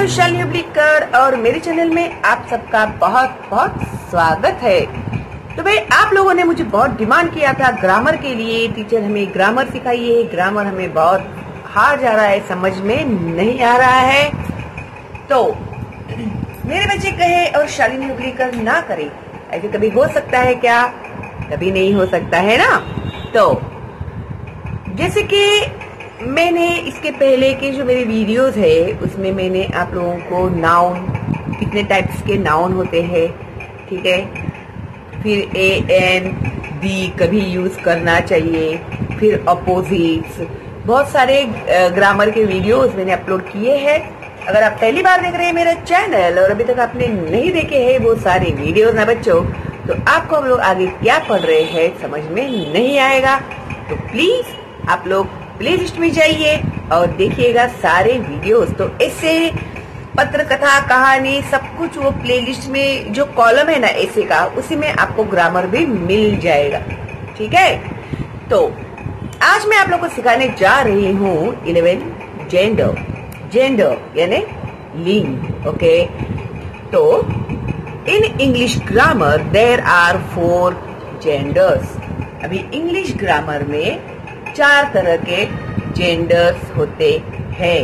हूँ शालिनी हुबलीकर और मेरे चैनल में आप सबका बहुत बहुत स्वागत है। तो भाई आप लोगों ने मुझे बहुत डिमांड किया था ग्रामर के लिए, टीचर हमें ग्रामर सिखाइए, ग्रामर हमें बहुत हार्ड जा रहा है, समझ में नहीं आ रहा है। तो मेरे बच्चे कहे और शालिनी हुबलीकर ना करे, ऐसे कभी हो सकता है क्या? कभी नहीं हो सकता है ना। तो जैसे कि मैंने इसके पहले के जो मेरे वीडियोस है उसमें मैंने आप लोगों को नाउन, कितने टाइप्स के नाउन होते हैं, ठीक है, फिर ए एन दी कभी यूज करना चाहिए, फिर अपोजिट्स, बहुत सारे ग्रामर के वीडियोस मैंने अपलोड किए हैं। अगर आप पहली बार देख रहे हैं मेरा चैनल और अभी तक आपने नहीं देखे हैं वो सारे वीडियोस ना बच्चों, तो आपको हम लोग आगे क्या पढ़ रहे हैं समझ में नहीं आएगा। तो प्लीज आप लोग प्ले लिस्ट में जाइए और देखिएगा सारे वीडियोस। तो ऐसे पत्र कथा कहानी सब कुछ वो प्ले लिस्ट में जो कॉलम है ना ऐसे का, उसी में आपको ग्रामर भी मिल जाएगा, ठीक है। तो आज मैं आप लोग को सिखाने जा रही हूँ 11 जेंडर, जेंडर यानी लिंग, ओके। तो in English grammar there are 4 genders. अभी इंग्लिश ग्रामर में 4 तरह के जेंडर्स होते हैं।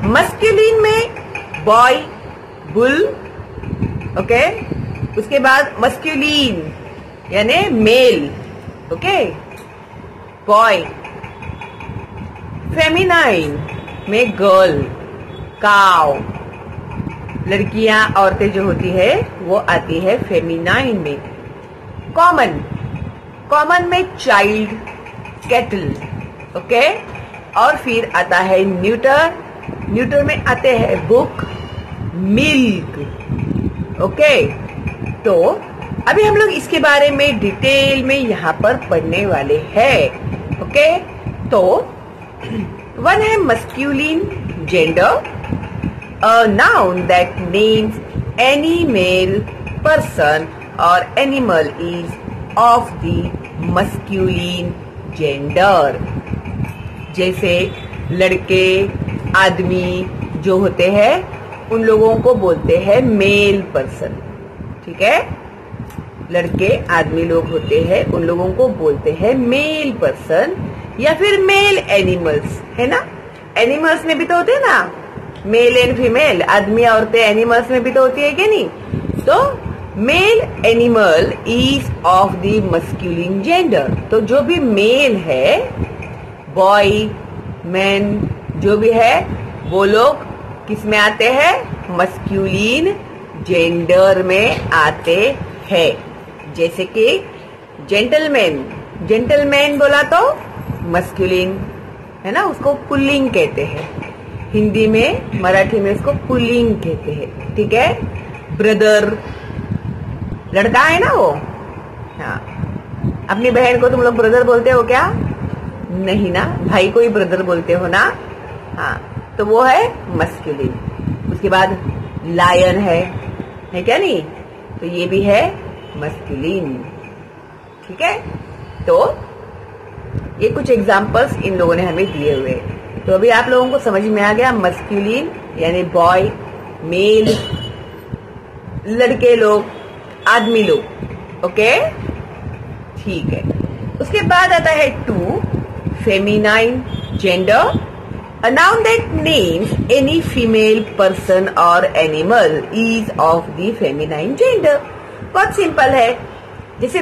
मस्कुलिन में बॉय, बुल, ओके। उसके बाद मस्कुलिन यानी मेल, ओके, बॉय। फेमिनाइन में गर्ल, काउ। लड़कियां, औरतें जो होती है वो आती है फेमिनाइन में। कॉमन, कॉमन में चाइल्ड, कैटल, ओके। और फिर आता है न्यूटर, न्यूटर में आते हैं बुक, मिल्क, ओके। तो अभी हम लोग इसके बारे में डिटेल में यहाँ पर पढ़ने वाले हैं, ओके। तो वन है masculine gender, a noun that names any male person और animal is of the masculine gender. जैसे लड़के, आदमी जो होते हैं उन लोगों को बोलते हैं मेल पर्सन, ठीक है। लड़के आदमी लोग होते हैं उन लोगों को बोलते हैं मेल पर्सन या फिर मेल एनिमल्स, है ना। एनिमल्स में भी तो होते हैं ना, मेल एंड फीमेल, आदमी औरतें एनिमल्स में भी तो होती है क्या नहीं। तो male animal is of the masculine gender. तो जो भी मेल है, बॉय, मैन, जो भी है वो लोग किस में आते हैं? मस्क्यूलिन जेंडर में आते हैं। जैसे कि जेंटलमैन, जेंटलमैन बोला तो मस्क्यूलिन है ना, उसको पुल्लिंग कहते हैं। हिंदी में, मराठी में उसको पुल्लिंग कहते हैं, ठीक है। ब्रदर, लड़का है ना वो, हाँ। अपनी बहन को तुम लोग ब्रदर बोलते हो क्या? नहीं ना, भाई को ही ब्रदर बोलते हो ना, हाँ। तो वो है मस्कुलिन। उसके बाद लायन है क्या नहीं, तो ये भी है मस्कुलिन, ठीक है। तो ये कुछ एग्जाम्पल्स इन लोगों ने हमें दिए हुए। तो अभी आप लोगों को समझ में आ गया, मस्कुलिन यानी बॉय, मेल लड़के लोग, आदमी लोग, ओके, ठीक है। उसके बाद आता है 2 feminine gender, a noun that names any female person और animal is of the feminine gender. बहुत सिंपल है। जैसे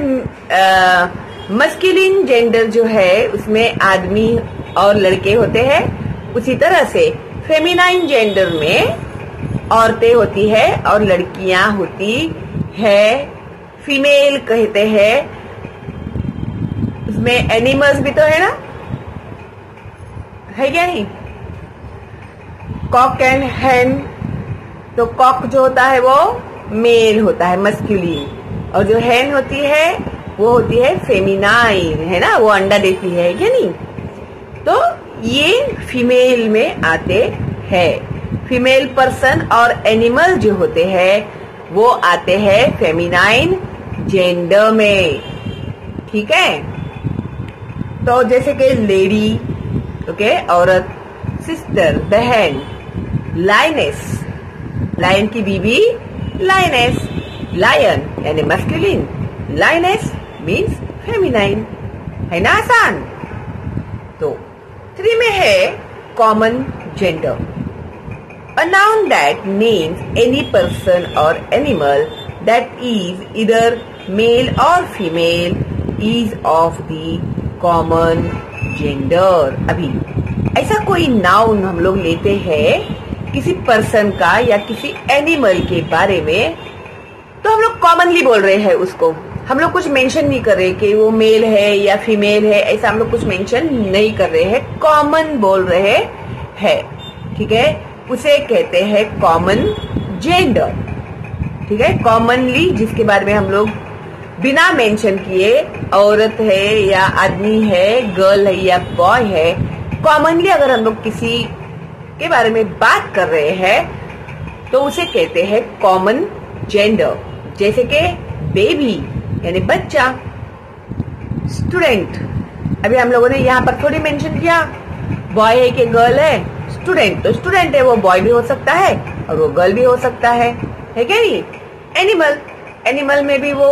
मस्कुलिन जेंडर जो है उसमें आदमी और लड़के होते हैं, उसी तरह से फेमिनाइन जेंडर में औरतें होती है और लड़कियां होती है, फीमेल कहते हैं। उसमें एनिमल्स भी तो है ना, है क्या नहीं। कॉक एंड हैन, तो कॉक जो होता है वो मेल होता है, मस्कुलिन, और जो हैन होती है वो होती है फेमिनाइन, है ना, वो अंडा देती है क्या नहीं। तो ये फीमेल में आते हैं। फीमेल पर्सन और एनिमल जो होते हैं वो आते हैं फेमिनाइन जेंडर में, ठीक है। तो जैसे कि लेडी, ओके, औरत, सिस्टर, बहन, लायनेस, लायन की बीबी लायनेस, लायन यानी मस्कुलिन, लायनेस मीन्स फेमिनाइन, है ना आसान। तो 3 में है common gender, a noun that names any person or animal that is either male or female is of the common gender। अभी ऐसा कोई नाउन हम लोग लेते हैं किसी पर्सन का या किसी एनिमल के बारे में, तो हम लोग कॉमनली बोल रहे हैं उसको, हम लोग कुछ मेंशन नहीं कर रहे कि वो मेल है या फीमेल है, ऐसा हम लोग कुछ मेंशन नहीं कर रहे हैं, कॉमन बोल रहे हैं, ठीक है। उसे कहते हैं कॉमन जेंडर, ठीक है। कॉमनली जिसके बारे में हम लोग बिना मेंशन किए औरत है या आदमी है, गर्ल है या बॉय है, कॉमनली अगर हम लोग किसी के बारे में बात कर रहे हैं तो उसे कहते हैं कॉमन जेंडर। जैसे कि बेबी यानी बच्चा, स्टूडेंट, अभी हम लोगों ने यहाँ पर थोड़ी मेंशन किया बॉय है कि गर्ल है, स्टूडेंट तो स्टूडेंट है, वो बॉय भी हो सकता है और वो गर्ल भी हो सकता है क्या नहीं। एनिमल, एनिमल में भी वो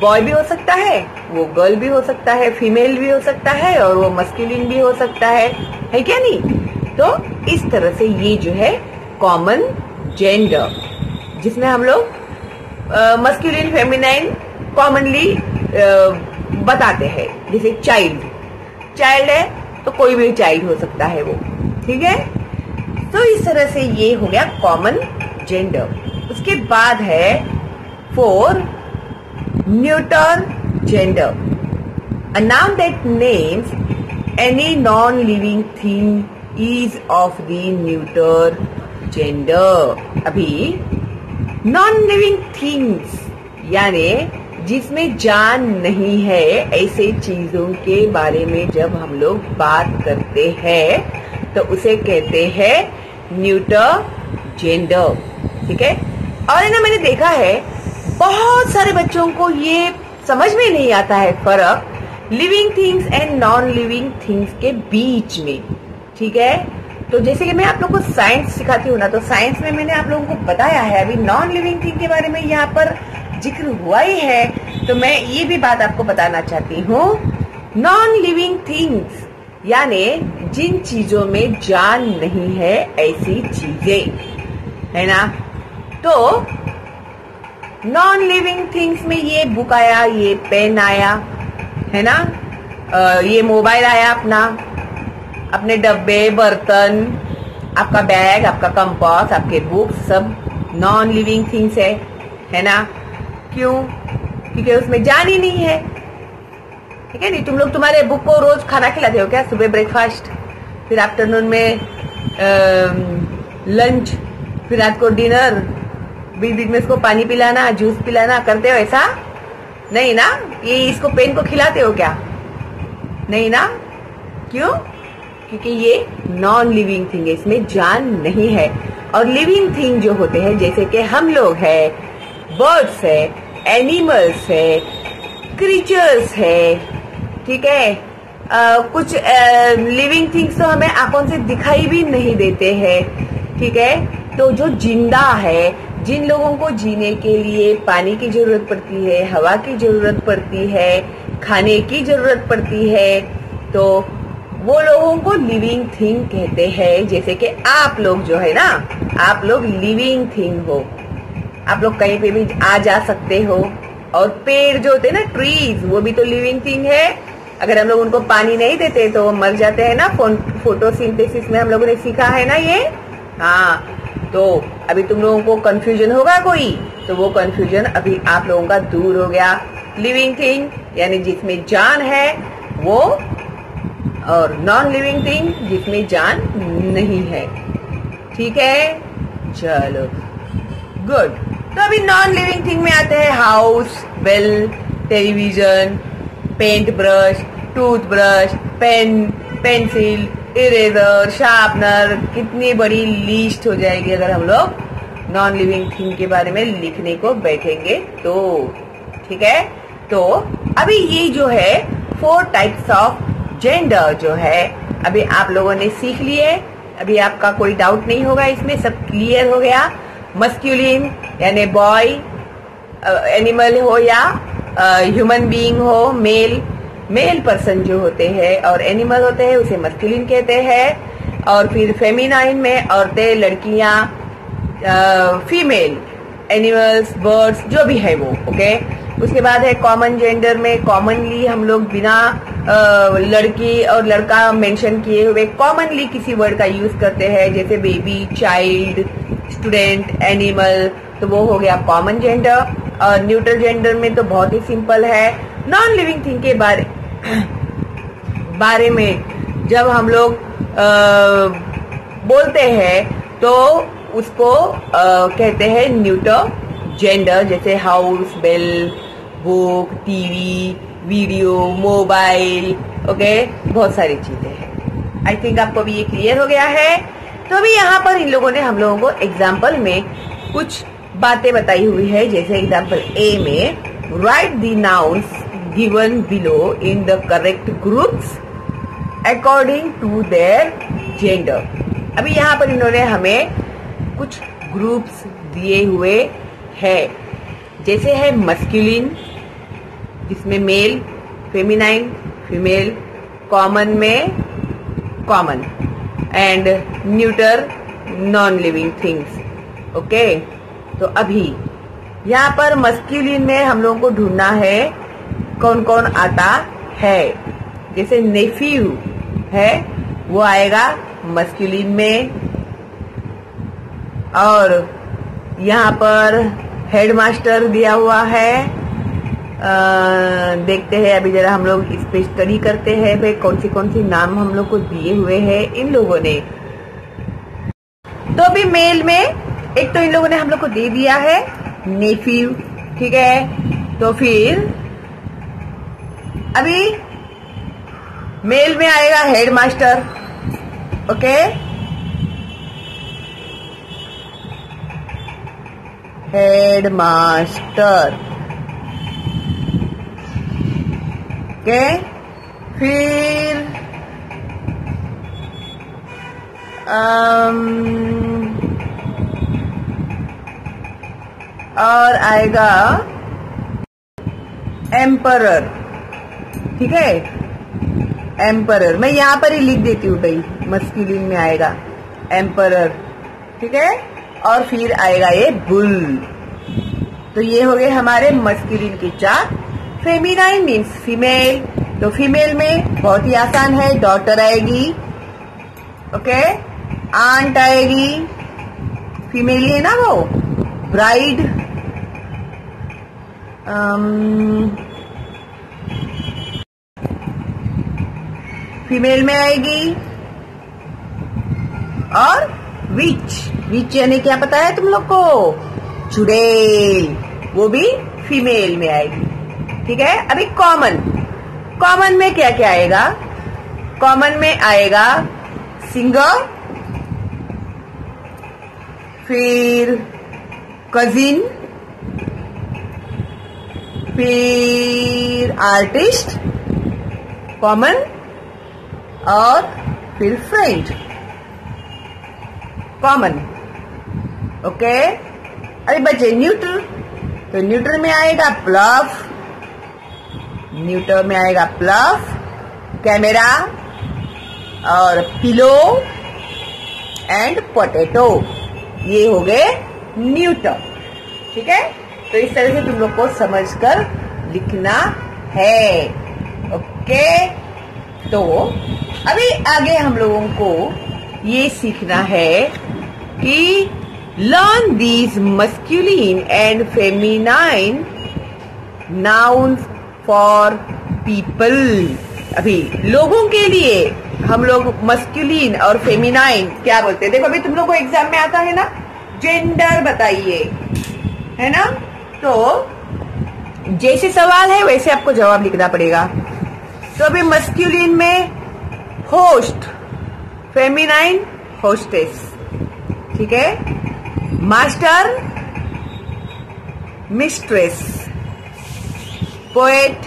बॉय भी हो सकता है, वो गर्ल भी हो सकता है, फीमेल भी हो सकता है और वो मस्कुलिन भी हो सकता है क्या नहीं। तो इस तरह से ये जो है कॉमन जेंडर, जिसमें हम लोग मस्कुलिन फेमिनाइन कॉमनली बताते हैं। जैसे चाइल्ड, चाइल्ड है तो कोई भी चाइल्ड हो सकता है वो, ठीक है। तो इस तरह से ये हो गया कॉमन जेंडर। उसके बाद है 4 neuter gender, a noun that names any non-living thing is of the neuter gender। अभी non-living things यानी जिसमें जान नहीं है, ऐसे चीजों के बारे में जब हम लोग बात करते हैं तो उसे कहते हैं न्यूटर जेंडर, ठीक है। और है ना, मैंने देखा है बहुत सारे बच्चों को ये समझ में नहीं आता है फर्क living things and non living things के बीच में, ठीक है। तो जैसे कि मैं आप लोग को साइंस सिखाती हूँ ना, तो साइंस में मैंने आप लोगों को बताया है, अभी नॉन लिविंग थिंग के बारे में यहाँ पर जिक्र हुआ ही है, तो मैं ये भी बात आपको बताना चाहती हूँ। नॉन लिविंग थिंग्स यानी जिन चीजों में जान नहीं है, ऐसी चीजें, है ना। तो नॉन लिविंग थिंग्स में ये बुक आया, ये पेन आया, है ना, ये मोबाइल आया अपना, अपने डब्बे, बर्तन, आपका बैग, आपका कंपास, आपके बुक्स, सब नॉन लिविंग थिंग्स है ना। क्यों? क्योंकि उसमें जान ही नहीं है, ठीक है। नहीं, तुम लोग तुम्हारे बुक को रोज खाना खिलाते हो क्या? सुबह ब्रेकफास्ट, फिर आफ्टरनून में लंच, फिर रात को डिनर, बीच बीच में इसको पानी पिलाना, जूस पिलाना, करते हो ऐसा? नहीं ना। ये इसको पेन को खिलाते हो क्या? नहीं ना। क्यों? क्योंकि ये नॉन लिविंग थिंग है, इसमें जान नहीं है। और लिविंग थिंग जो होते हैं, जैसे कि हम लोग है, बर्ड्स है, एनिमल्स है, क्रीचर्स है, ठीक है। कुछ लिविंग थिंग्स तो हमें आंखों से दिखाई भी नहीं देते हैं, ठीक है। तो जो जिंदा है, जिन लोगों को जीने के लिए पानी की जरूरत पड़ती है, हवा की जरूरत पड़ती है, खाने की जरूरत पड़ती है, तो वो लोगों को लिविंग थिंग कहते हैं। जैसे कि आप लोग जो है ना, आप लोग लिविंग थिंग हो, आप लोग कहीं पे भी आ जा सकते हो। और पेड़ जो होते हैं ना, ट्रीज, वो भी तो लिविंग थिंग है। अगर हम लोग उनको पानी नहीं देते तो वो मर जाते हैं ना। फोटोसिंथेसिस में हम लोगों ने सीखा है ना ये। हाँ, तो अभी तुम लोगों को कंफ्यूजन होगा कोई, तो वो कंफ्यूजन अभी आप लोगों का दूर हो गया। लिविंग थिंग यानी जिसमें जान है वो, और नॉन लिविंग थिंग जिसमें जान नहीं है, ठीक है। चलो, गुड। तो अभी नॉन लिविंग थिंग में आते हैं house, bell, television, paint brush, toothbrush, pen, pencil, eraser, sharpener. कितनी बड़ी लिस्ट हो जाएगी अगर हम लोग नॉन लिविंग थिंग के बारे में लिखने को बैठेंगे तो, ठीक है। तो अभी ये जो है 4 टाइप्स ऑफ जेंडर जो है, अभी आप लोगों ने सीख लिए। अभी आपका कोई डाउट नहीं होगा इसमें, सब क्लियर हो गया। मस्क्यूलिन यानी बॉय, एनिमल हो या ह्यूमन बीइंग हो, मेल पर्सन जो होते हैं और एनिमल होते हैं उसे मस्क्यूलिन कहते हैं। और फिर फेमिनाइन में औरतें, लड़कियां, फीमेल, एनिमल्स, बर्ड्स, जो भी है वो, ओके। उसके बाद है कॉमन जेंडर में, कॉमनली हम लोग बिना लड़की और लड़का मेंशन किए हुए कॉमनली किसी वर्ड का यूज करते हैं, जैसे बेबी, चाइल्ड, स्टूडेंट, एनिमल, तो वो हो गया कॉमन जेंडर। और न्यूट्रल जेंडर में तो बहुत ही सिंपल है, नॉन लिविंग थिंग के बारे में जब हम लोग बोलते हैं तो उसको कहते हैं न्यूट्रल जेंडर, जैसे house, bell, book, TV, video, mobile, okay, बहुत सारी चीजें हैं। आई थिंक आपको भी ये क्लियर हो गया है। तो अभी यहाँ पर इन लोगों ने हम लोगों को एग्जाम्पल में कुछ बातें बताई हुई है, जैसे एग्जाम्पल ए में write the nouns given below in the correct groups according to their gender. अभी यहाँ पर इन्होंने हमें कुछ ग्रुप्स दिए हुए है, जैसे है मस्कुलिन जिसमें मेल, फेमिनाइन फीमेल, कॉमन में common, and neuter non living things, okay. तो अभी यहाँ पर मस्कुलिन में हम लोगों को ढूंढना है कौन कौन आता है। जैसे नेफ्यू है वो आएगा मस्कुलिन में, और यहाँ पर हेडमास्टर दिया हुआ है। देखते हैं अभी जरा हम लोग इस पे स्टडी करते हैं भाई कौन सी नाम हम लोग को दिए हुए हैं इन लोगों ने। तो अभी मेल में एक तो इन लोगों ने हम लोग को दे दिया है नेफ्यू, ठीक है। तो फिर अभी मेल में आएगा हेडमास्टर, ओके। Headmaster, okay. फिर और आएगा एम्परर, ठीक है। एम्परर मैं यहाँ पर ही लिख देती हूँ भाई, मस्कुलिन में आएगा एम्परर, ठीक है। और फिर आएगा ये बुल। तो ये हो गए हमारे मस्कुलिन के चार। फेमिनाइन मीन्स फीमेल, तो फीमेल में बहुत ही आसान है, डॉटर आएगी, ओके। आंट आएगी, फीमेल ही है ना वो। ब्राइड, फीमेल में आएगी। और विच यानी क्या पता है तुम लोग को? चुड़ैल, वो भी फीमेल में आएगी, ठीक है। अभी कॉमन में क्या क्या आएगा? कॉमन में आएगा सिंगर, फिर कजिन, फिर आर्टिस्ट कॉमन, और फिर फ्रेंड कॉमन, ओके। अरे बच्चे न्यूट्रल, तो न्यूट्रल में आएगा प्लफ, न्यूट्रल में आएगा प्लफ, कैमरा और पिलो एंड पोटैटो, ये हो गए न्यूट्रल, ठीक है। तो इस तरह से तुम लोग को समझकर लिखना है, ओके। तो अभी आगे हम लोगों को ये सीखना है कि learn these masculine and feminine nouns for people. अभी लोगों के लिए हम लोग मस्कुलिन और फेमिनाइन क्या बोलते हैं? देखो अभी तुम लोग को एग्जाम में आता है ना, जेंडर बताइए, है ना। तो जैसे सवाल है वैसे आपको जवाब लिखना पड़ेगा। तो अभी मस्कुलिन में होस्ट, फेमिनाइन होस्टेस, ठीक है। Master, mistress, poet,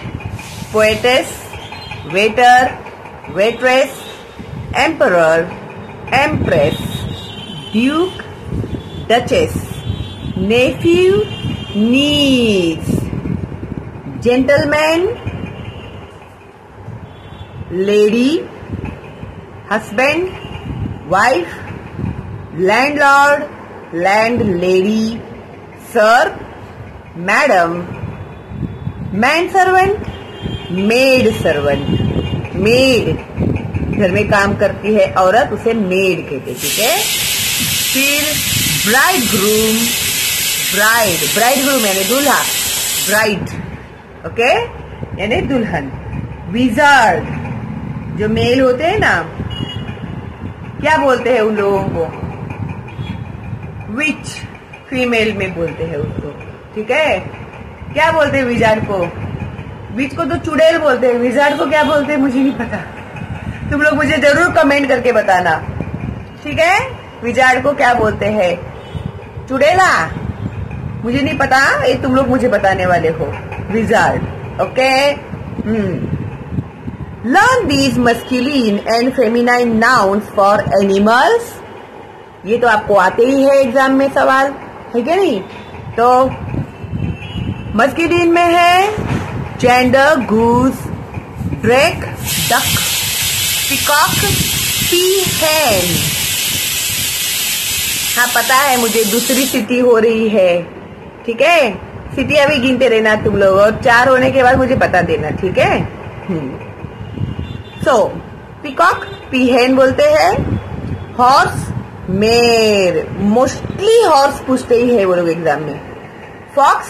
poetess, waiter, waitress, emperor, empress, duke, duchess, nephew, niece, gentleman, lady, husband, wife, landlord, landlady, sir, madam, manservant, maid servant. Made, घर में काम करती है औरत, उसे मेड कहते, ठीक है। फिर ब्राइड ग्रूम, ब्राइड ग्रूम यानी दूल्हा, ब्राइड, ओके, यानी दुल्हन। विजार्ड, जो मेल होते हैं ना, क्या बोलते हैं उन लोगों को? विच, फीमेल में बोलते हैं उसको, ठीक है। क्या बोलते हैं विजार्ड को? विच को तो चुड़ैल बोलते हैं, विजार्ड को क्या बोलते हैं मुझे नहीं पता, तुम लोग मुझे जरूर कमेंट करके बताना, ठीक है। विजार्ड को क्या बोलते हैं? चुड़ैला, मुझे नहीं पता, ये तुम लोग मुझे बताने वाले हो। Wizard, okay. Learn these masculine and feminine nouns for animals. ये तो आपको आते ही है एग्जाम में सवाल, है क्या नहीं? तो मस्कुलिन में है gender, goose, drake, duck, peacock, peahen. हाँ पता है मुझे, दूसरी सिटी हो रही है, ठीक है। सिटी अभी गिनते रहना तुम लोग, और 4 होने के बाद मुझे बता देना, ठीक है। सो पिकॉक, पीहेन बोलते हैं। हॉर्स, मेर, मोस्टली हॉर्स पूछते ही है वो लोग एग्जाम में। फॉक्स,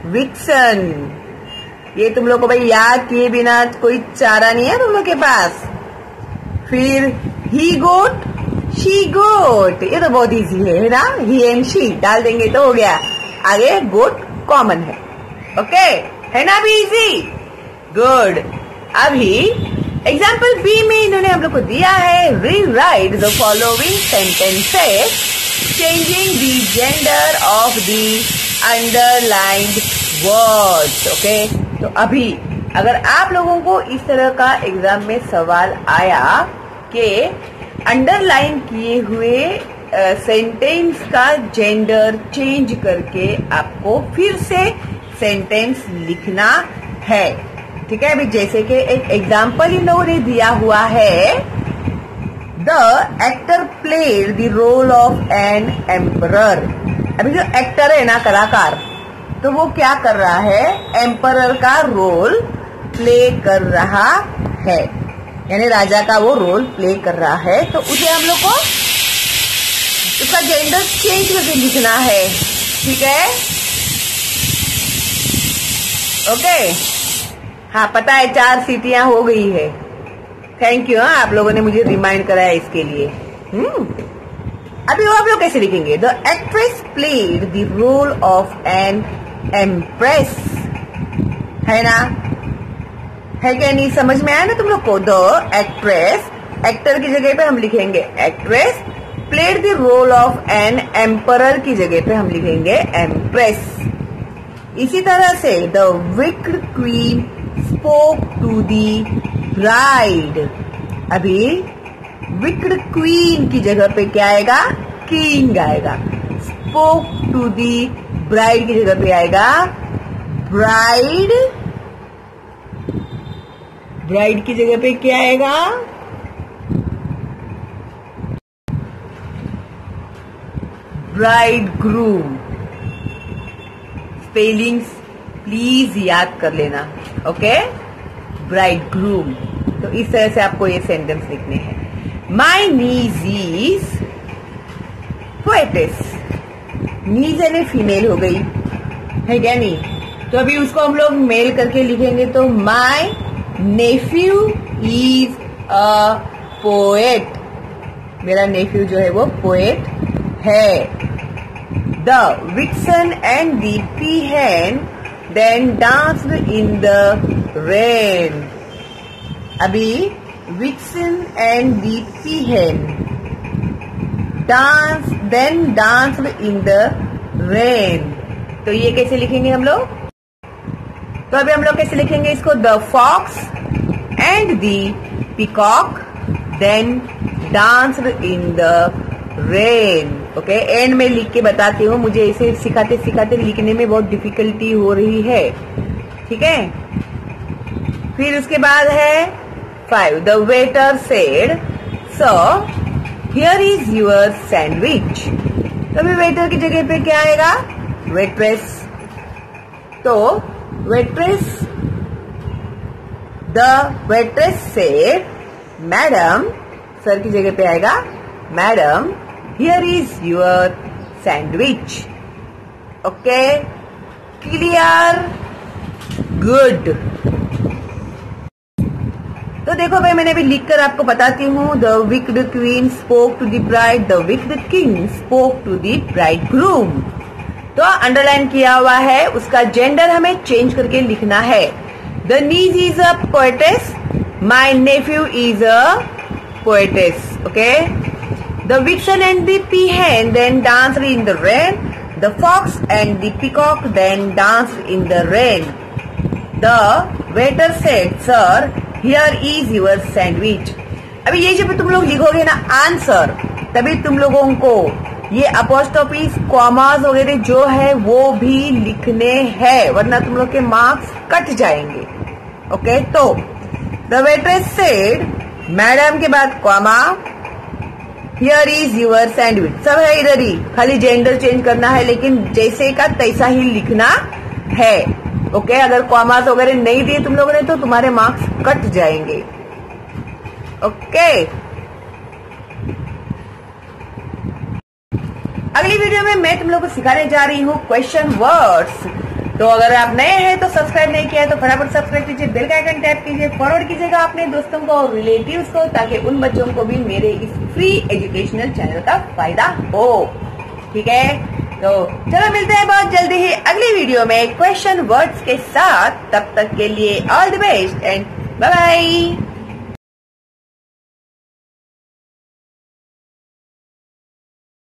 विक्सन, ये तुम लोग को भाई याद किए बिना कोई चारा नहीं है तुम लोग के पास। फिर ही गोट, शी गोट, ये तो बहुत इजी है ना, ही एंड शी डाल देंगे तो हो गया। आगे गोट कॉमन है, ओके, है ना भी इजी, गुड। अभी एग्जाम्पल बी में इन्होंने हम लोग को दिया है, rewrite the following sentences changing the gender of the underlined words, okay. तो अभी अगर आप लोगों को इस तरह का एग्जाम में सवाल आया कि अंडरलाइन किए हुए सेंटेंस का जेंडर चेंज करके आपको फिर से सेंटेंस लिखना है, ठीक है। अभी जैसे कि एक एग्जाम्पल इन लोगों ने दिया हुआ है, the actor played the role of an emperor. अभी जो एक्टर है ना, कलाकार, तो वो क्या कर रहा है? एम्परर का रोल प्ले कर रहा है, यानी राजा का वो रोल प्ले कर रहा है। तो उसे हम लोग को उसका जेंडर चेंज करके लिखना है, ठीक है, ओके। हाँ पता है 4 सीटियां हो गई है, थैंक यू। हाँ आप लोगों ने मुझे रिमाइंड कराया इसके लिए। अभी वो आप लोग कैसे लिखेंगे? The actress played the role of an empress, है ना, है क्या नहीं? समझ में आया ना तुम लोग को? द एक्ट्रेस, एक्टर की जगह पे हम लिखेंगे actress, played the role of an emperor की जगह पे हम लिखेंगे एम्प्रेस। इसी तरह से the wicked queen spoke to the bride. अभी विक्ड क्वीन की जगह पे क्या आएगा? किंग आएगा। स्पोक टू दी ब्राइड की जगह पे आएगा ब्राइड। ब्राइड की जगह पे क्या आएगा? Bride groom. स्पेलिंग्स प्लीज याद कर लेना, ओके। Bride groom. तो इस तरह से आपको ये सेंटेंस लिखने हैं। माई नीज इज पोएटेस। नीज यानी फीमेल हो गई, है क्या नहीं? तो अभी उसको हम लोग मेल करके लिखेंगे तो my nephew is a poet. मेरा नेफ्यू जो है वो पोएट है। The vixen and the peahen then danced in the rain. अभी vixen and the peahen danced in the rain। तो ये कैसे लिखेंगे हम लोग? तो अभी हम लोग कैसे लिखेंगे इसको? The fox and the peacock then danced in the rain. Okay, end में लिख के बताती हूँ, मुझे इसे सिखाते सिखाते लिखने में बहुत डिफिकल्टी हो रही है, ठीक है। फिर उसके बाद है 5. The waiter said, "So, here is your sandwich." तो अभी वेटर की जगह पे क्या आएगा? वेट्रेस। तो waitress, the waitress said, "madam," sir की जगह पे आएगा madam, "here is your sandwich." Okay, clear, good. तो देखो भाई, मैंने अभी लिखकर आपको बताती हूँ। The wicked queen spoke to the bride, the wicked king spoke to the bridegroom. तो अंडरलाइन किया हुआ है, उसका जेंडर हमें चेंज करके लिखना है। The niece is a poetess, my nephew is a poetess. Okay, the vixen and the peahen then danced in the rain, the fox and the peacock then danced in the rain. The waiter said, "sir, here is your sandwich." अभी ये जब तुम लोग लिखोगे ना answer, तभी तुम लोगों को ये अपोस्ट्रोफीज, कॉमास वगैरह जो है वो भी लिखने हैं, वरना तुम लोग के मार्क्स कट जाएंगे। ओके, तो द वेट्रेस सेड, मैडम के बाद comma, here is your sandwich, सब है इधर ही, खाली जेंडर चेंज करना है, लेकिन जैसे का तैसा ही लिखना है। ओके, अगर कॉमास वगैरह नहीं दिए तुम लोगों ने तो तुम्हारे मार्क्स कट जाएंगे। ओके, अगली वीडियो में मैं तुम लोगों को सिखाने जा रही हूँ क्वेश्चन वर्ड्स। तो अगर आप नए हैं तो सब्सक्राइब नहीं किया है तो फटाफट सब्सक्राइब कीजिए, बेल का आइकन टैप कीजिए, फॉरवर्ड कीजिएगा अपने दोस्तों को और रिलेटिव्स को, ताकि उन बच्चों को भी मेरे इस फ्री एजुकेशनल चैनल का फायदा हो। ठीक है, तो चलो मिलते हैं बहुत जल्दी ही अगली वीडियो में क्वेश्चन वर्ड्स के साथ। तब तक के लिए all the best and bye bye.